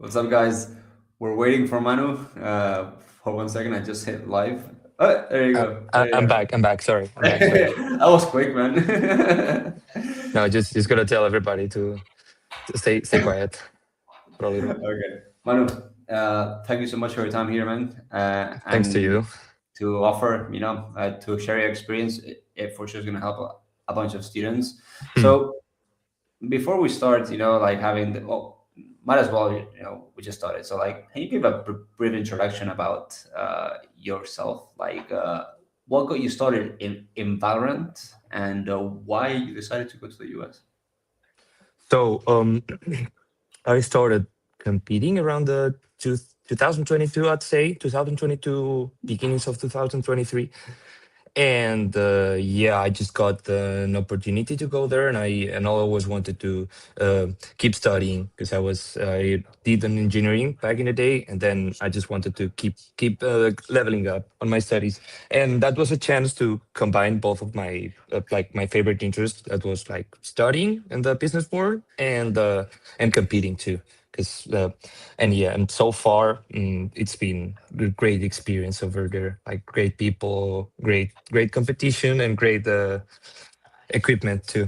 What's up, guys? We're waiting for Manu. For 1 second, I just hit live. Oh, there you go. There you I'm are. back. I'm back. Sorry. I'm back. Sorry. That was quick, man. No, just gotta tell everybody to stay quiet for a little. Okay, Manu. Thank you so much for your time here, man. Thanks to And you. to offer, to share your experience. It for sure is going to help a bunch of students. Hmm. So before we start, like having might as well, we just started. So, like, can you give a brief introduction about yourself? Like, what got you started in Valorant, and why you decided to go to the US? So I started competing around the 2022. I'd say 2022, beginnings of 2023. And yeah, I just got an opportunity to go there, and I always wanted to keep studying because I did an engineering back in the day, and then I just wanted to keep leveling up on my studies, and that was a chance to combine both of my like my favorite interests. That was like studying in the business world and competing too. Because and yeah, and so far it's been a great experience over there. Like great people, great competition, and great equipment too.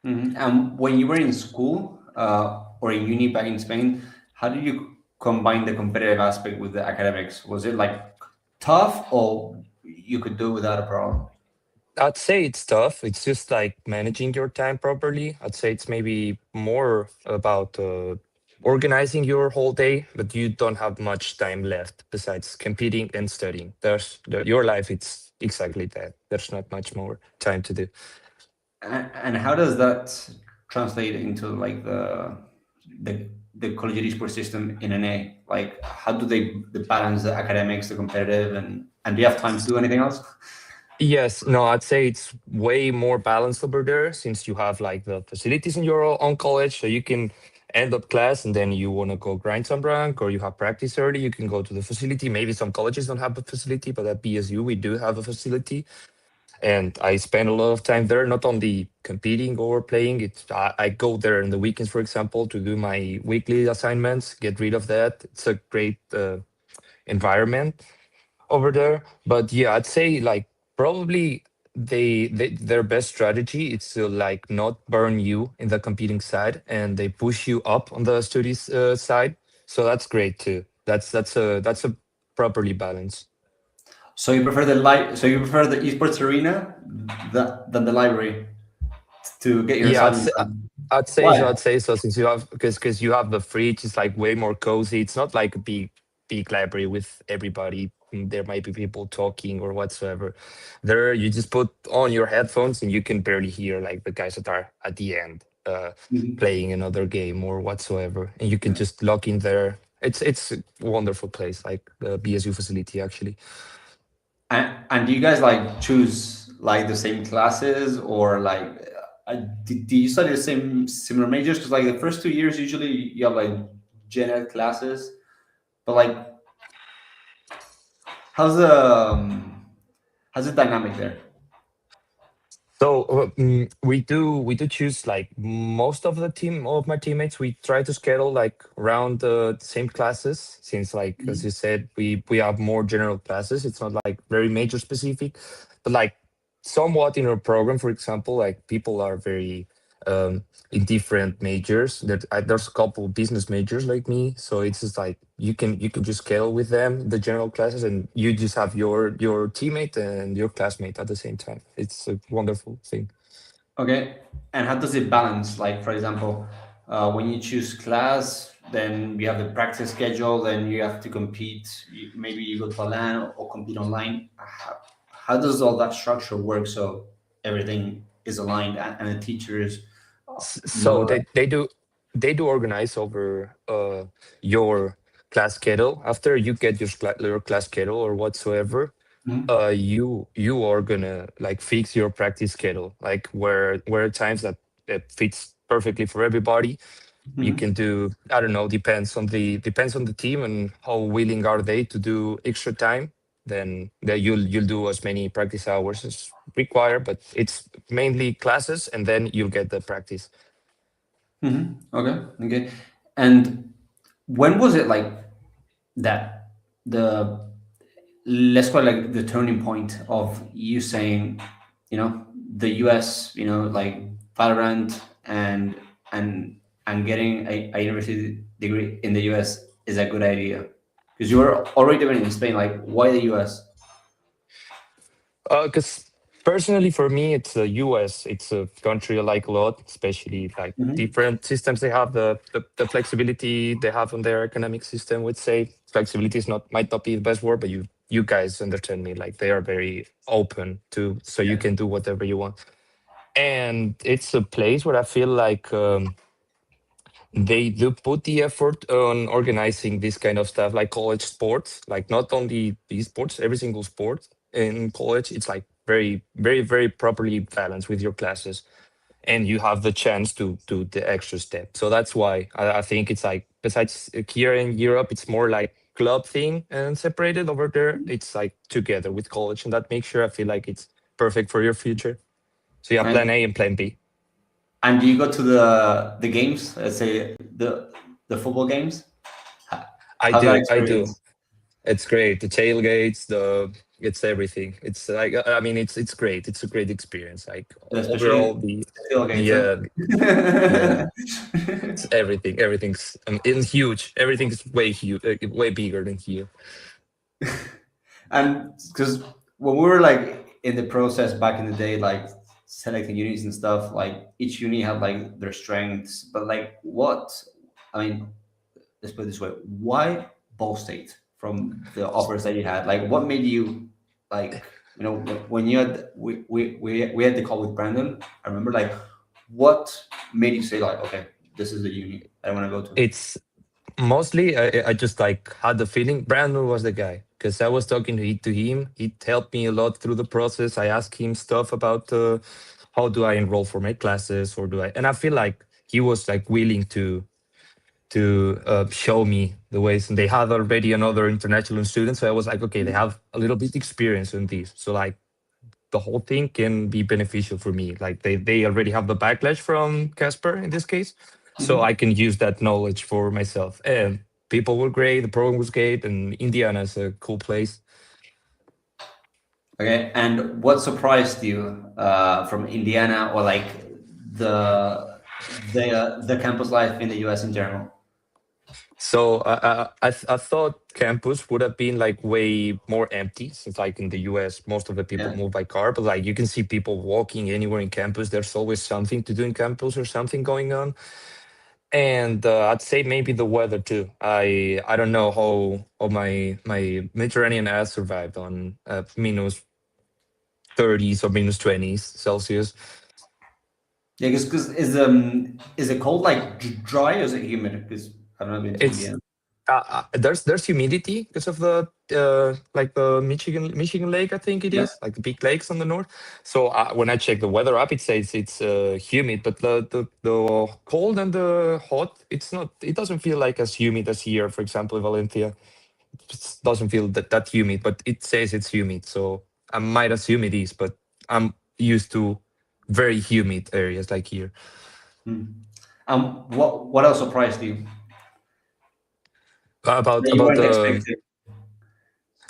And when you were in school or in uni back in Spain, how did you combine the competitive aspect with the academics? Was it like tough, or you could do without a problem? I'd say it's tough. It's just like managing your time properly. I'd say it's maybe more about organizing your whole day, but you don't have much time left besides competing and studying. Your life. It's exactly that. There's not much more time to do. And how does that translate into like the collegiate esports system in NA? Like, how do they balance the academics, the competitive, and do you have time to do anything else? Yes, no, I'd say it's way more balanced over there since you have like the facilities in your own college, so you can end up class and then you want to go grind some rank or you have practice early, you can go to the facility. Maybe some colleges don't have a facility, but at BSU we do have a facility, and I spend a lot of time there, not only competing or playing. I go there in the weekends, for example, to do my weekly assignments, get rid of that. It's a great environment over there. But yeah, I'd say like probably their best strategy is to like not burn you in the competing side, and they push you up on the studies side. So that's great too. That's a properly balanced. So you prefer the esports arena than the library to get your Yeah, assignments done. I'd say Why? so. I'd say so since you have because you have the fridge. It's like way more cozy. It's not like a big library with everybody. There might be people talking or whatsoever. There, you just put on your headphones and you can barely hear like the guys that are at the end Mhm. playing another game or whatsoever, and you can just log in there. It's a wonderful place, like the BSU facility actually. And do you guys like choose like the same classes, or like do you study the same similar majors? Because like the first 2 years usually you have like gen ed classes, but like how's the how's the dynamic there? So we do choose like most of the team of my teammates. We try to schedule like around the same classes since like as you said we have more general classes. It's not like very major specific, but like somewhat in our program, for example, like people are very in different majors. There's a couple of business majors like me, so it's just like you can just scale with them the general classes, and you just have your teammate and your classmate at the same time. It's a wonderful thing. Okay, and how does it balance? Like, for example, when you choose class, then you have the practice schedule, then you have to compete. Maybe you go to a LAN or compete online. How does all that structure work so everything is aligned and the teachers So know they do organize over your class schedule. After you get your class schedule or whatsoever, that? you are gonna like fix your practice schedule, like where times that fits perfectly for everybody. You Mhm. can do, I don't know, depends on the team and how willing are they to do extra time. Then that you'll do as many practice hours as required, but it's mainly classes and then you'll get the practice. Okay, okay. And when was it like that the let's call it like the turning point of you saying, the US, like Valorant and and getting a university degree in the US is a good idea? Because you were already living in Spain. Like, why the US? Because personally, for me, it's the US. It's a country I like a lot, especially like Hmm. different systems they have, the flexibility they have on their economic system. Would say flexibility is not might not be the best word, but you guys understand me. Like they are very open to, so you Yeah. can do whatever you want, and it's a place where I feel like. They do put the effort on organizing this kind of stuff like college sports, like not only esports, every single sport in college, it's like very, very, very properly balanced with your classes. And you have the chance to do the extra step. So that's why I think it's like, besides here in Europe, it's more like club thing and separated over there. It's like together with college. And that makes sure I feel like it's perfect for your future. So yeah, plan And A and plan B. and do you go to the games? Let's say the football games. How's that I do. experience? It's great. The tailgates, it's everything. It's like I mean, it's great. It's a great experience. Like Especially overall, the the tailgates, yeah, yeah, huh? it's everything. Everything's it's huge. Everything's way huge, way bigger than here. And because when we were like in the process back in the day, like selecting unis and stuff, like each uni had like their strengths, but like what? I mean, let's put it this way: why Ball State from the offers that you had? Like, what made you like? When you had we had the call with Brandon. I remember like, what made you say like, okay, this is the uni I want to go to. It's mostly I just like had the feeling Brandon was the guy because I was talking to him. He helped me a lot through the process. I asked him stuff about how do I enroll for my classes or do I, and I feel like he was like willing to show me the ways, and they had already another international student, so I was like, okay, they have a little bit experience in this, so like the whole thing can be beneficial for me. Like they already have the backlash from Casper in this case, so I Mhm. can use that knowledge for myself. And people were great, the program was great, and Indiana is a cool place. Okay, and what surprised you from Indiana, or like the campus life in the US in general? So I thought campus would have been like way more empty since like in the US most of the people Yeah. move by car, but like you can see people walking anywhere in campus. There's always something to do in campus or something going on. And I'd say maybe the weather too. I don't know how my Mediterranean ass survived on minus 30s or minus 20s Celsius. Yeah, because is it cold like dry or is it humid? Because I've never been to It's Indiana. there's humidity because of the like the Michigan Lake, I think it Yeah. is, like the big lakes on the north. So when I check the weather app, it says it's humid, but the cold and the hot, it's not. It doesn't feel like as humid as here, for example, in Valencia. It just doesn't feel that humid, but it says it's humid. So I might assume it is, but I'm used to very humid areas like here. Hmm. What else surprised you About that you about weren't the expecting?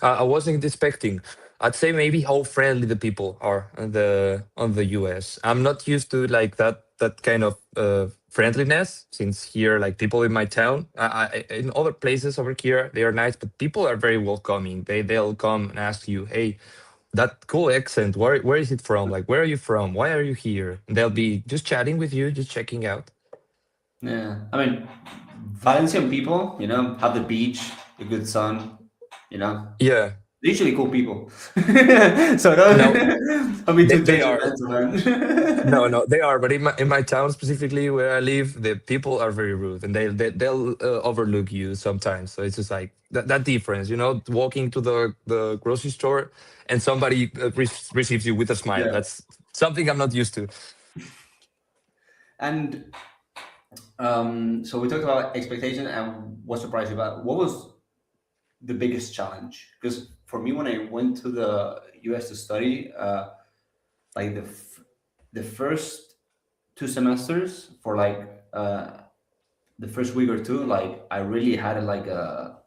I wasn't expecting. I'd say maybe how friendly the people are on the US. I'm not used to like that kind of friendliness since here like people in my town. In other places over here they are nice, but people are very welcoming. They'll come and ask you, hey, that cool accent. Where is it from? Like where are you from? Why are you here? And they'll be just chatting with you, just checking out. Yeah, I mean, Valencian people, have the beach, the good sun, you know, Yeah. they're usually cool people. So No, don't be too they are. judgmental, man. No, no, they are. But in my town specifically, where I live, the people are very rude, and they'll overlook you sometimes. So it's just like that difference, walking to the grocery store, and somebody receives you with a smile. Yeah, That's something I'm not used to. and so we talked about expectation and what surprised you about. What was the biggest challenge? Because for me, when I went to the US to study, like the first 2 semesters for like the first week or two, like I really had it like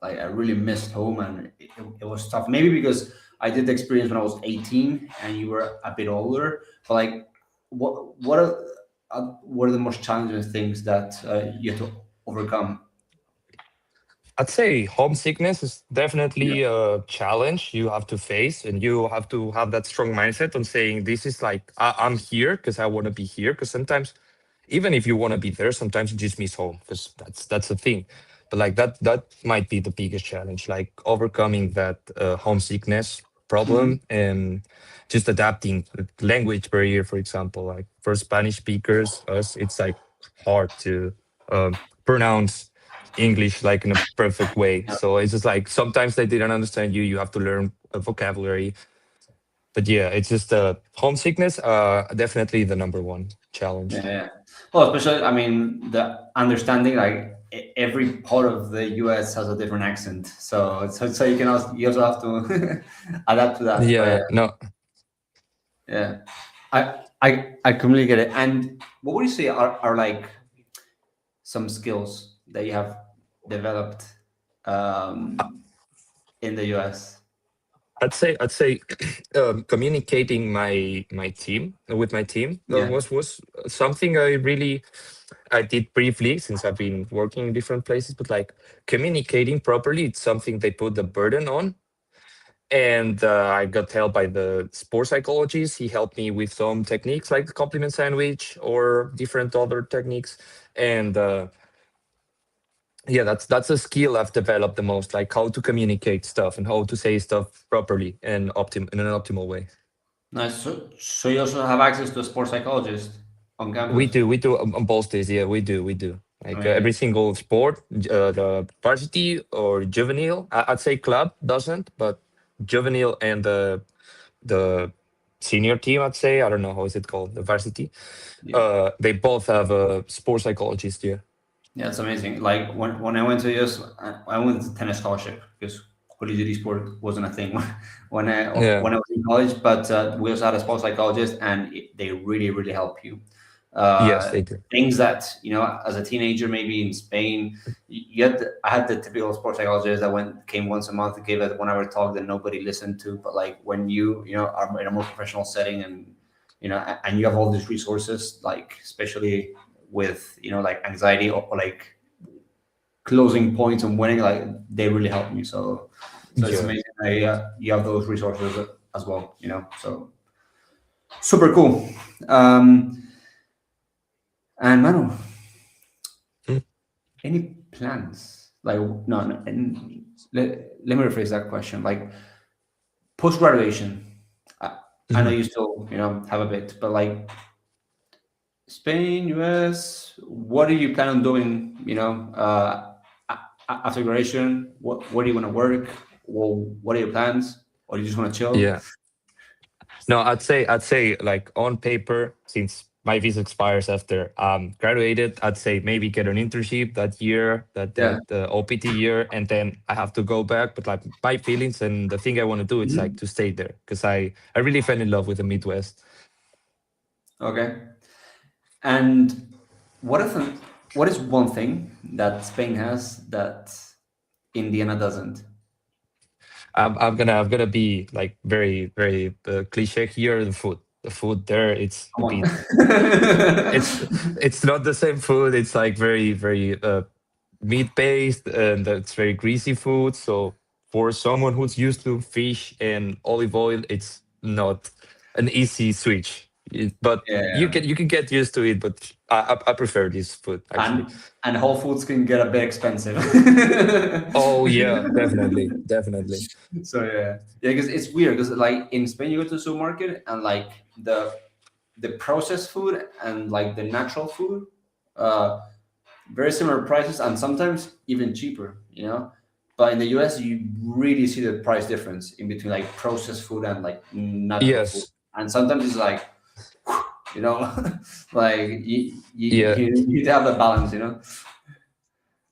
I really missed home, and it was tough. Maybe because I did the experience when I was 18 and you were a bit older. But like, what are the most challenging things that you have to overcome? I'd say homesickness is Yeah. definitely a challenge you have to face, and you have to have that strong mindset on saying, "This is like I'm here because I want to be here." Because sometimes, even if you want to be there, sometimes you just miss home because that's the thing. But like that might be the biggest challenge, like overcoming that homesickness Mhm. problem and just adapting the language barrier. For example, like for Spanish speakers, us, it's like hard to pronounce English like in a perfect way. Yeah. So it's just like sometimes they didn't understand you. You have to learn a vocabulary. But yeah, it's just homesickness. Definitely the number one challenge. Yeah, yeah. Well, especially, I mean, the understanding like every part of the U.S. has a different accent, so you can also you also have to adapt to that. But Yeah, no, yeah, I completely get it. And what would you say are like some skills that you have developed um, in the U.S.? I'd say communicating my team with my team Yeah. was something I did briefly since I've been working in different places. But like communicating properly, it's something they put the burden on. And I got help by the sports psychologist. He helped me with some techniques like the compliment sandwich or different other techniques. And yeah, that's a skill I've developed the most, like how to communicate stuff and how to say stuff properly and in an optimal way. Nice. So you also have access to a sports psychologist on campus. We do on both days. Yeah, we do. Like every Amazing. single sport, the varsity or juvenile. I'd say club doesn't, but juvenile and the senior team, I'd say. I don't know how is it called, the varsity. Yeah. They both have a sports psychologist. Yeah. Yeah, it's amazing. Like when I went to US, I went to tennis scholarship because collegiate sport wasn't a thing Yeah. when I was in college. But we also had a sports psychologist, and they really help you. Yes, Uh, they do. Things that as a teenager, maybe in Spain, I had the typical sports psychologist that came once a month, gave a 1 hour talk that nobody listened to. But like when you are in a more professional setting, and and you have all these resources, like especially with like anxiety, or like closing points and winning, like they really help me. So it's Yeah. amazing that you have those resources as well. So super cool. um and Manu, Mm. any plans, like, no, no, and let me rephrase that question. Like, post graduation, I know Mhm. you still have a bit, but like Spain, US, what do you plan on doing? After graduation, where do you want to work? Well, what are your plans? Or you just want to chill? Yeah. No, I'd say like on paper, since my visa expires after graduated, I'd say maybe get an internship that year, Yeah. that OPT year, and then I have to go back. But like my feelings and the thing I want to do, it's like Mhm. to stay there because I really fell in love with the Midwest. Okay. And what is one thing that Spain has that Indiana doesn't? I'm gonna be like very cliche here. The food there, it's a Come on. bit. It's it's not the same food. It's like very meat based and it's very greasy food. So for someone who's used to fish and olive oil, it's not an easy switch. But Yeah. you can get used to it. But I prefer this food actually. And Whole Foods can get a bit expensive. Oh yeah, definitely, definitely. So yeah, because it's weird, because like in Spain you go to the supermarket, and like the processed food and like the natural food, uh very similar prices, and sometimes even cheaper, but in the US you really see the price difference in between like processed food and like natural food, Yes, and sometimes it's like, you know like yeah. you need to have the balance.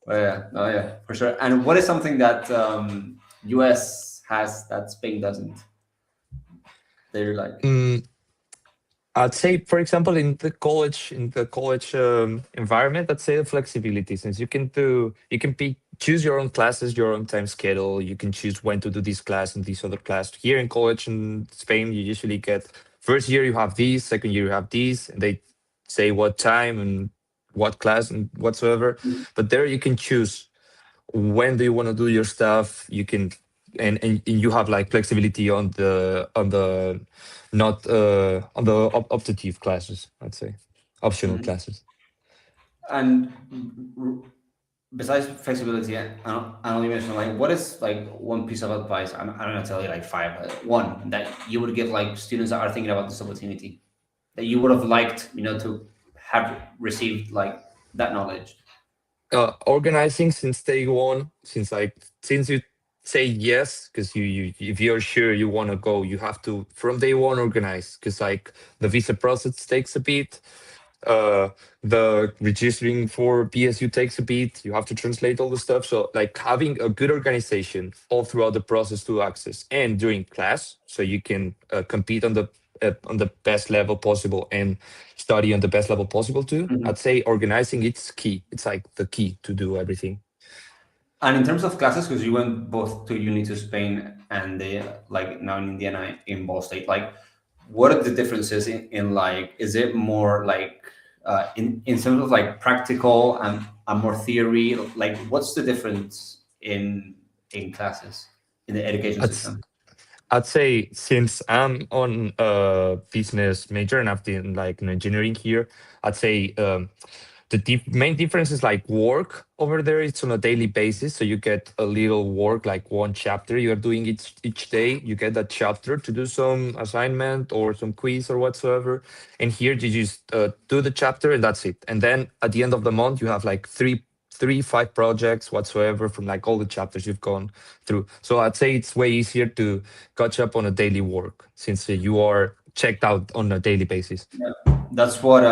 Oh yeah, no, yeah, for sure. And what is something that US has that Spain doesn't? They're like, Mm, I'd say, for example, in the college environment, I'd say the flexibility, since you can pick, choose your own classes, your own time schedule. You can choose when to do this class and this other class. Here in college in Spain, you usually get first year you have these, second year you have these, and they say what time and what class and whatsoever. But there you can choose when do you want to do your stuff. You can, and you have like flexibility on the not on the optative classes, I'd say, optional Mhm. classes. And besides flexibility, I only mentioned like what is like one piece of advice? I'm gonna tell you like five. One that you would give like students that are thinking about this opportunity that you would have liked, to have received like that knowledge. Organizing since day one, since you say yes, because you if you're sure you want to go, you have to from day one organize, because like the visa process takes a bit. uh the registering for PSU takes a bit. You have to translate all the stuff. So like having a good organization all throughout the process to access and during class, so you can compete on the best level possible and study on the best level possible too. Mhm. I'd say organizing it's key. It's like the key to do everything. And in terms of classes, because you went both to uni to Spain and they like now in Indiana in Ball State, like what are the differences in like is it more like in terms of like practical and more theory? Like what's the difference in classes in the education I'd system? I'd say since I'm on a business major and I've been like in engineering here, I'd say the main difference is like work over there. It's on a daily basis, so you get a little work, like one chapter you are doing each day. You get that chapter to do some assignment or some quiz or whatsoever. And here you just do the chapter and that's it. And then at the end of the month, you have like five projects whatsoever from like all the chapters you've gone through. So I'd say it's way easier to catch up on a daily work since you are checked out on a daily basis. Yeah. That's what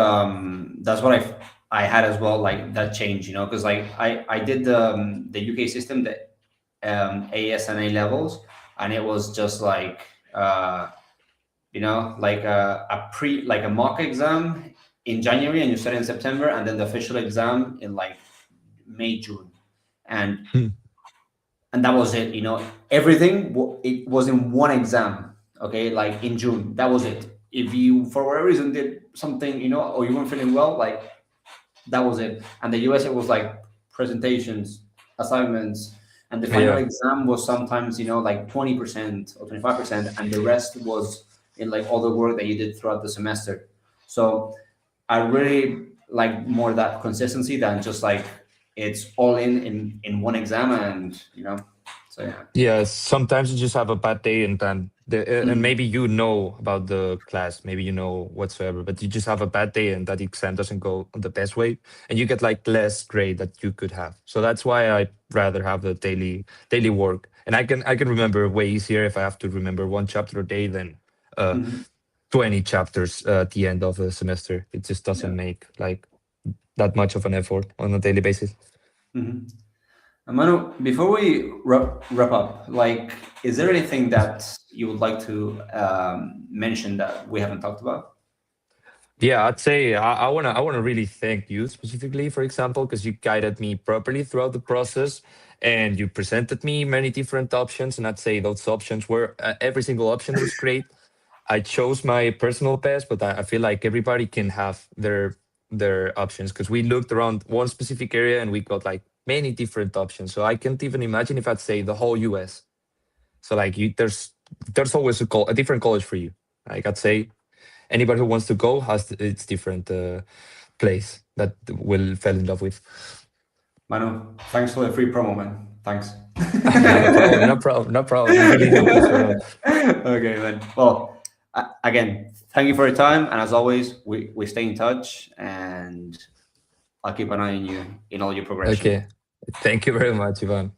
I had as well, like that change, because like I did the UK system, the AS and A levels, and it was just like like a mock exam in January, and you study in September, and then the official exam in like May, June, and Hmm. and that was it. Everything it was in one exam. Okay, like in June, that was it. If you for whatever reason did something, or you weren't feeling well, like that was it. And the US, it was like presentations, assignments, and the final Yeah. exam was sometimes like 20% or 25%, and the rest was in like all the work that you did throughout the semester. So I really like more that consistency than just like it's all in one exam, and so yeah. Yeah, sometimes you just have a bad day, and then and Mhm. maybe you know about the class, maybe you know whatsoever, but you just have a bad day, and that exam doesn't go on the best way, and you get like less grade that you could have. So that's why I'd rather have the daily work, and I can remember way easier if I have to remember one chapter a day than uh Mhm. 20 chapters at the end of a semester. It just Yeah. doesn't make like that much of an effort on a daily basis. Mhm. Manu, before we wrap up, like, is there anything that you would like to mention that we haven't talked about? Yeah, I'd say I wanna really thank you specifically, for example, because you guided me properly throughout the process, and you presented me many different options. And I'd say those options were every single option was great. I chose my personal best, but I feel like everybody can have their options, because we looked around one specific area and we got like many different options. So I can't even imagine if I'd say the whole US. So like there's always a different college for you. Like I'd say anybody who wants to go has its different place that will fell in love with. Manu, thanks for the free promo, man. Thanks. No problem, no problem, no problem. It really happens, you know. Okay, man. Well, again, thank you for your time, and as always, we stay in touch, and I'll keep an eye on you in all your progression. Okay, thank you very much, Ivan.